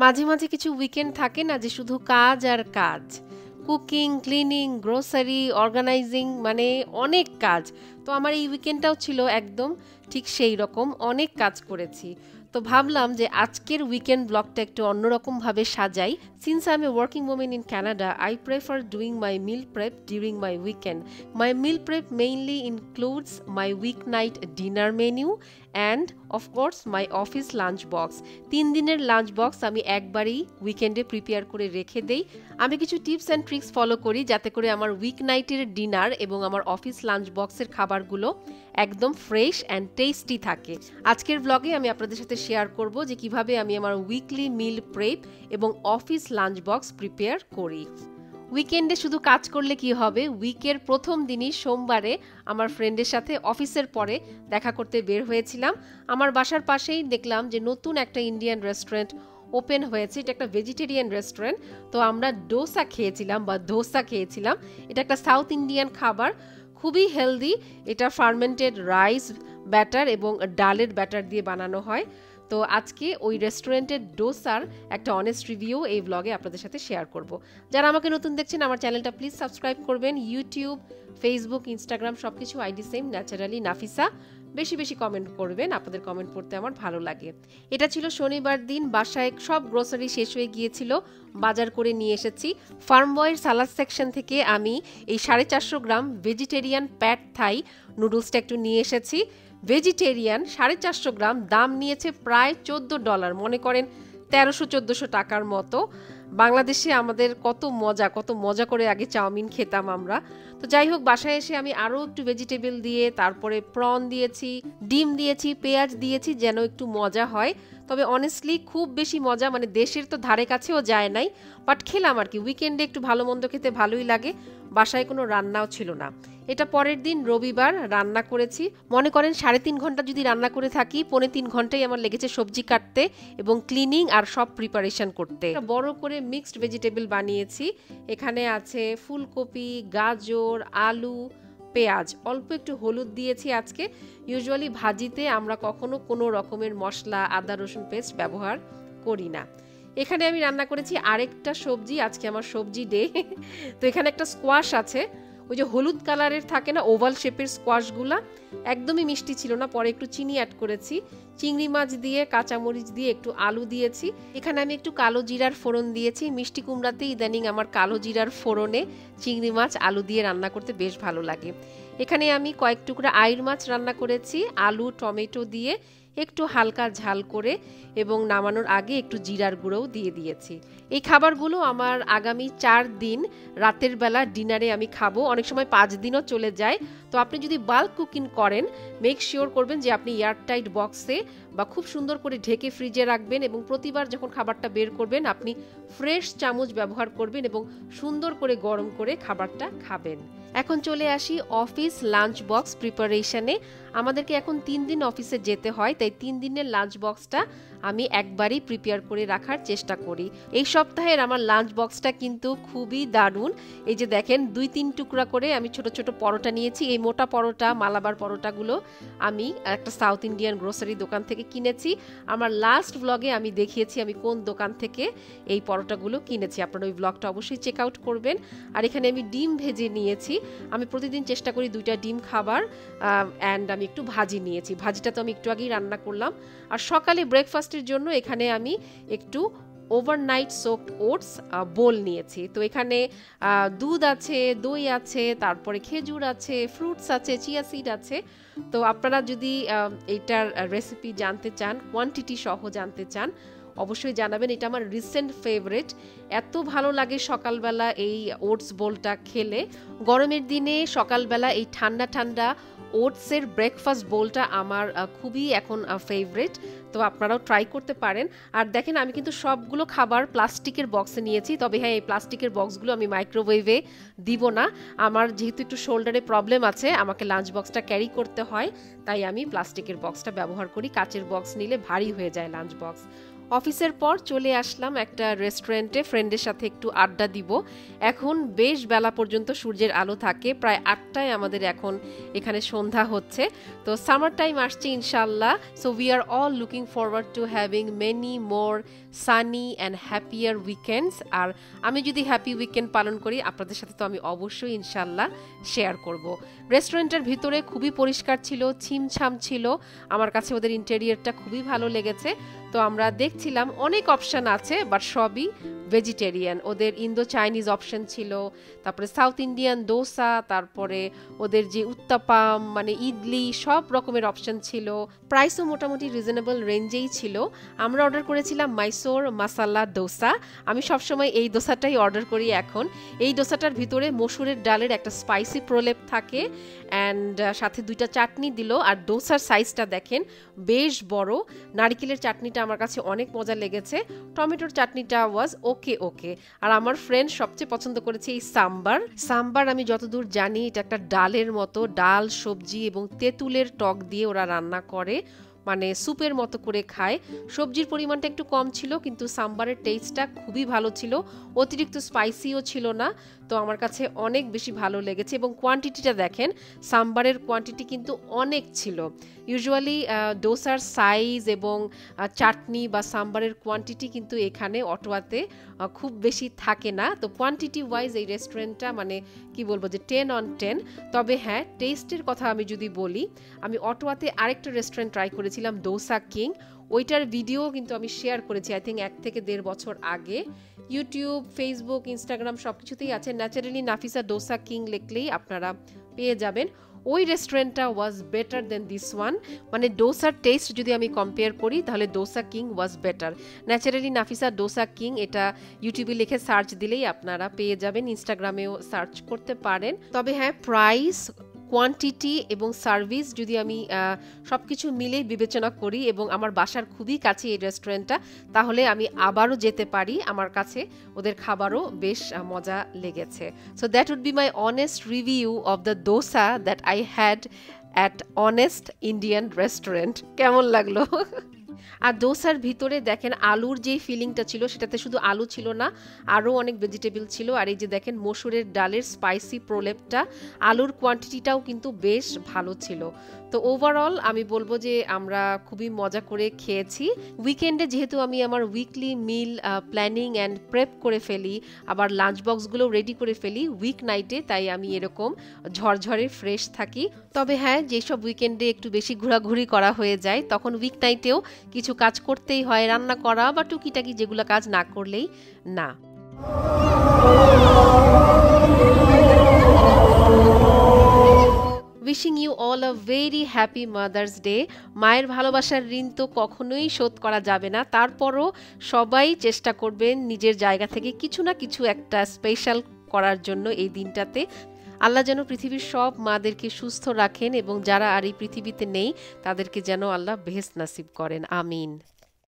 মাঝে মাঝে কিছু উইকেন্ড থাকে না যে শুধু কাজ আর কাজ, কুকিং, ক্লিনিং, গ্রোসারি, অর্গানাইজিং, মানে অনেক কাজ। তো আমার এই উইকেন্ডটাও ছিল একদম ঠিক সেই রকম, অনেক কাজ করেছি। তো ভাবলাম যে আজকের উইকেন্ড ব্লগটা একটু অন্যরকমভাবে সাজাই। Since I M a working women in Canada, I prefer doing my meal prep during my weekend. My meal prep mainly includes my weeknight dinner menu and of course my office lunch box. 3 দিনের lunch box আমি একবারই উইকেন্ডে prepare করে রেখে দেই। আমি কিছু tips and tricks follow করি যাতে করে আমার উইকনাইটের ডিনার এবং আমার অফিস লাঞ্চ বক্সের খাবারগুলো একদম ফ্রেশ অ্যান্ড টেস্টি থাকে। আজকের ব্লগে আমি আপনাদের সাথে শেয়ার করব যে কিভাবে আমি আমার উইকলি মিল প্রেপ এবং অফিস লাঞ্চ বক্স প্রিপেয়ার করি। উইকেন্ডে শুধু কাজ করলে কি হবে, উইকের প্রথম দিনই সোমবারে আমার ফ্রেন্ডের সাথে অফিসের পরে দেখা করতে বের হয়েছিলাম। আমার বাসার পাশেই দেখলাম যে নতুন একটা ইন্ডিয়ান রেস্টুরেন্ট ওপেন হয়েছে, এটা একটা ভেজিটেরিয়ান রেস্টুরেন্ট। তো আমরা ডোসা খেয়েছিলাম বা ধোসা খেয়েছিলাম। এটা একটা সাউথ ইন্ডিয়ান খাবার, খুবই হেলদি। এটা ফার্মেন্টেড রাইস ব্যাটার এবং ডালের ব্যাটার দিয়ে বানানো হয়। তো আজকে ওই রেস্টুরেন্টের ডোসার একটা অনেস্ট রিভিউ এই ব্লগে আপনাদের সাথে শেয়ার করব। যারা আমাকে নতুন দেখছেন আমার চ্যানেলটা প্লিজ সাবস্ক্রাইব করবেন। ইউটিউব, ফেসবুক, ইনস্টাগ্রাম সবকিছু আইডি সেম, ন্যাচারালি নাফিসা। বেশি বেশি কমেন্ট করবেন, আপনাদের কমেন্ট পড়তে আমার ভালো লাগে। এটা ছিল শনিবার দিন, বাসায় সব গ্রোসারি শেষ হয়ে গিয়েছিল, বাজার করে নিয়ে এসেছি। ফার্মবয়ের সালাদ সেকশন থেকে আমি এই 450 গ্রাম ভেজিটেরিয়ান প্যাট থাই নুডলসটা একটু নিয়ে এসেছি। ভেজিটেরিয়ান 450 গ্রাম, দাম নিয়েছে প্রায় $14, মনে করেন 1300-1400 টাকার মতো। বাংলাদেশে আমাদের কত মজা করে আগে চাউমিন খেতাম আমরা। তো যাই হোক, বাসায় এসে আমি আরও একটু ভেজিটেবল দিয়ে, তারপরে প্রন দিয়েছি, ডিম দিয়েছি, পেঁয়াজ দিয়েছি যেন একটু মজা হয়। তবে অনেস্টলি খুব বেশি মজা, মানে দেশের তো ধারে কাছেও যায় নাই, বাট খেলাম আর কি। উইকেন্ডে একটু ভালো মন্দ খেতে ভালোই লাগে। বাসায় কোনো রান্নাও ছিল না। এটা পরের দিন রবিবার রান্না করেছি। মনে করেন 3.5 ঘন্টা যদি রান্না করে থাকি, 3.25 ঘন্টাই আমার লেগেছে সবজি কাটতে এবং ক্লিনিং আর সব প্রিপারেশন করতে। বড় করে মিক্সড ভেজিটেবল বানিয়েছি। এখানে আছে ফুলকপি, গাজর, আলু, পেঁয়াজ, অল্প একটু হলুদ দিয়েছি আজকে। ইউজুয়ালি ভাজিতে আমরা কখনো কোনো রকমের মশলা, আদা রসুন পেস্ট ব্যবহার করি না। এখানে আমি রান্না করেছি আরেকটা সবজি, আজকে আমার সবজি ডে। তো এখানে একটা স্কোয়াশ আছে, ওই যে হলুদ কালারের থাকে না ওভাল শেপের স্কোয়াশগুলা, একদমই মিষ্টি ছিল না, পরে একটু চিনি অ্যাড করেছি। চিংড়ি মাছ দিয়ে, কাঁচামরিচ দিয়ে, একটু আলু দিয়েছি। এখানে আমি একটু কালো জিরার ফোড়ন দিয়েছি। মিষ্টি কুমড়াতে ইদানিং আমার কালো জিরার ফোড়নে চিংড়ি মাছ আলু দিয়ে রান্না করতে বেশ ভালো লাগে। এখানে আমি কয়েক টুকরা আইড় মাছ রান্না করেছি আলু টমেটো দিয়ে, একটু হালকা ঝাল করে, এবং নামানোর আগে একটু জিরার গুঁড়োও দিয়ে দিয়েছি। এই খাবারগুলো আমার আগামী 4 দিন রাতের বেলা ডিনারে আমি খাবো। অনেক সময় 5 দিনও চলে যায়। তো আপনি যদি বাল্ক কুকিং করেন, মেক শিওর করবেন যে আপনি এয়ারটাইট বক্সে বা খুব সুন্দর করে ঢেকে ফ্রিজে রাখবেন, এবং প্রতিবার যখন খাবারটা বের করবেন আপনি ফ্রেশ চামচ ব্যবহার করবেন এবং সুন্দর করে গরম করে খাবারটা খাবেন। এখন চলে আসি অফিস লাঞ্চ বক্স প্রিপারেশনে। আমাদেরকে এখন 3 দিন অফিসে যেতে হয়, তাই 3 দিনের লাঞ্চ বক্সটা আমি একবারই প্রিপেয়ার করে রাখার চেষ্টা করি। এই সপ্তাহের আমার লাঞ্চ বক্সটা কিন্তু খুবই দারুণ। এই যে দেখেন, 2-3 টুকরা করে আমি ছোট ছোট পরোটা নিয়েছি। এই মোটা পরোটা, মালাবার পরোটাগুলো আমি একটা সাউথ ইন্ডিয়ান গ্রোসারি দোকান থেকে কিনেছি। আমার লাস্ট ব্লগে আমি দেখিয়েছি আমি কোন দোকান থেকে এই পরোটাগুলো কিনেছি, আপনারা ওই ব্লগটা অবশ্যই চেক আউট করবেন। আর এখানে আমি ডিম ভেজে নিয়েছি। আমি প্রতিদিন চেষ্টা করি 2টা ডিম খাবার, অ্যান্ড আমি একটু ভাজি নিয়েছি। ভাজিটা তো আমি একটু আগেই রান্না করলাম। আর সকালে ব্রেকফাস্টের জন্য এখানে আমি একটু ওভারনাইট সোকড ওটস বোল নিয়েছি। তো এখানে দুধ আছে, দই আছে, তারপরে খেজুর আছে, ফ্রুটস আছে, চিয়া সিড আছে। তো আপনারা যদি এইটার রেসিপি জানতে চান, কোয়ান্টিটি সহ জানতে চান, অবশ্যই জানাবেন। এটা আমার রিসেন্ট ফেভারিট, এত ভালো লাগে সকালবেলা এই ওটস বোলটা খেলে। গরমের দিনে সকালবেলা এই ঠান্ডা ঠান্ডা ওটসের ব্রেকফাস্ট বোলটা আমার খুবই এখন ফেভারিট। তো আপনারাও ট্রাই করতে পারেন। আর দেখেন, আমি কিন্তু সবগুলো খাবার প্লাস্টিকের বক্সে নিয়েছি। তবে হ্যাঁ, এই প্লাস্টিকের বক্সগুলো আমি মাইক্রোওয়েভে দিব না। আমার যেহেতু একটু শোল্ডারে প্রবলেম আছে, আমাকে লাঞ্চ বক্সটা ক্যারি করতে হয়, তাই আমি প্লাস্টিকের বক্সটা ব্যবহার করি। কাচের বক্স নিলে ভারী হয়ে যায় লাঞ্চ বক্স। অফিসের পর চলে আসলাম একটা রেস্টুরেন্টে ফ্রেন্ডের সাথে একটু আড্ডা দিব। এখন বেশ বেলা পর্যন্ত সূর্যের আলো থাকে, প্রায় 8টায় আমাদের এখন এখানে সন্ধ্যা হচ্ছে। তো সামার টাইম আসছে ইনশাল্লাহ, so we are all looking forward to having many more sunny and happier weekends. আর আমি যদি হ্যাপি উইকেন্ড পালন করি আপনাদের সাথে তো আমি অবশ্যই ইনশাল্লাহ শেয়ার করব। রেস্টুরেন্টের ভিতরে খুবই পরিষ্কার ছিল, ছিমছাম ছিল, আমার কাছে ওদের ইন্টেরিয়রটা খুবই ভালো লেগেছে। তো আমরা দেখছিলাম অনেক অপশন আছে, বাট সবই ভেজিটেরিয়ান। ওদের ইন্দো চাইনিজ অপশন ছিল, তারপরে সাউথ ইন্ডিয়ান দোসা, তারপরে ওদের যে উত্তাপাম মানে ইডলি, সব রকমের অপশন ছিল। প্রাইসও মোটামুটি রিজনেবল রেঞ্জেই ছিল। আমরা অর্ডার করেছিলাম মাইসোর মাসালা দোসা। আমি সবসময় এই দোসাটাই অর্ডার করি এখন। এই দোসাটার ভিতরে মসুরের ডালের একটা স্পাইসি প্রলেপ থাকে অ্যান্ড সাথে 2টা চাটনি দিল। আর দোসার সাইজটা দেখেন বেশ বড়। নারিকেলের চাটনিটা আমার কাছে অনেক মজা লেগেছে, টমেটোর চাটনিটা ওয়াজ ওকে। আর আমার ফ্রেন্ড সবচেয়ে পছন্দ করেছে এই সাম্বার। আমি যতদূর জানি এটা একটা ডালের মতো, ডাল সবজি এবং তেঁতুলের টক দিয়ে ওরা রান্না করে, মানে স্যুপের মতো করে খায়। সবজির পরিমাণটা একটু কম ছিল, কিন্তু সাম্বারের টেস্টটা খুবই ভালো ছিল, অতিরিক্ত স্পাইসিও ছিল না। তো আমার কাছে অনেক বেশি ভালো লেগেছে। এবং কোয়ান্টিটিটা দেখেন, সাম্বারের কোয়ান্টিটি কিন্তু অনেক ছিল। ইউজুয়ালি ডোসার সাইজ এবং চাটনি বা সাম্বারের কোয়ান্টিটি কিন্তু এখানে অটোয়াতে খুব বেশি থাকে না। তো কোয়ান্টিটি ওয়াইজ এই রেস্টুরেন্টটা মানে কি বলবো যে 10 on 10। তবে হ্যাঁ, টেস্টের কথা আমি যদি বলি, আমি অটোয়াতে আরেকটা রেস্টুরেন্ট ট্রাই করেছিলাম, ডোসা কিং। ওইটার ভিডিও কিন্তু আমি শেয়ার করেছি আই থিঙ্ক 1 থেকে 1.5 বছর আগে। ইউটিউব, ফেসবুক, ইনস্টাগ্রাম সব কিছুতেই আছে। ন্যাচারালি নাফিসা ডোসা কিং লিখলেই আপনারা পেয়ে যাবেন। ওই রেস্টুরেন্টটা was better then this one. মানে ডোসার টেস্ট যদি আমি কম্পেয়ার করি তাহলে dosa king was better. Naturally Nafisa dosa king এটা ইউটিউবে লিখে সার্চ দিলেই আপনারা পেয়ে যাবেন, ইনস্টাগ্রামেও সার্চ করতে পারেন। তবে হ্যাঁ, প্রাইস, কোয়ান্টিটি এবং সার্ভিস যদি আমি সব কিছু মিলেই বিবেচনা করি এবং আমার বাসার খুবই কাছে এই রেস্টুরেন্টটা, তাহলে আমি আবারও যেতে পারি। আমার কাছে ওদের খাবারও বেশ মজা লেগেছে। So that would be my honest review of the dosa that I had at honest Indian restaurant. কেমন লাগলো? আর ডোসার ভিতরে দেখেন আলুর যে ফিলিংটা ছিল, সেটাতে শুধু আলু ছিল না, আরও অনেক ভেজিটেবল ছিল। আর এই যে দেখেন মসুরের ডালের স্পাইসি প্রলেপটা, আলুর কোয়ান্টিটিটাও কিন্তু বেশ ভালো ছিল। তো ওভারঅল আমি বলবো যে আমরা খুবই মজা করে খেয়েছি। উইকেন্ডে যেহেতু আমি আমার weekly meal planning and prep করে ফেলি, আবার লাঞ্চ বক্সগুলো রেডি করে ফেলি উইক নাইটে, তাই আমি এরকম ঝরঝরে ফ্রেশ থাকি। তবে হ্যাঁ, যেসব উইকেন্ডে একটু বেশি ঘোরাঘুরি করা হয়ে যায়, তখন উইক নাইটেও কিছু কাজ করতেই হয়, রান্না করা বা টুকিটাকি, যেগুলো কাজ না করলেই না। Wishing you all a very happy Mother's Day. মায়ের ভালোবাসার ঋণ তো কখনোই শোধ করা যাবে না, তারপরও সবাই চেষ্টা করবেন নিজের জায়গা থেকে কিছু না কিছু একটা স্পেশাল করার জন্য এই দিনটাতে। আল্লাহ যেন পৃথিবীর সব মাদেরকে সুস্থ রাখেন এবং যারা আর এই পৃথিবীতে নেই তাদেরকে যেন আল্লাহ বেহেশত নাসিব করেন। আমিন।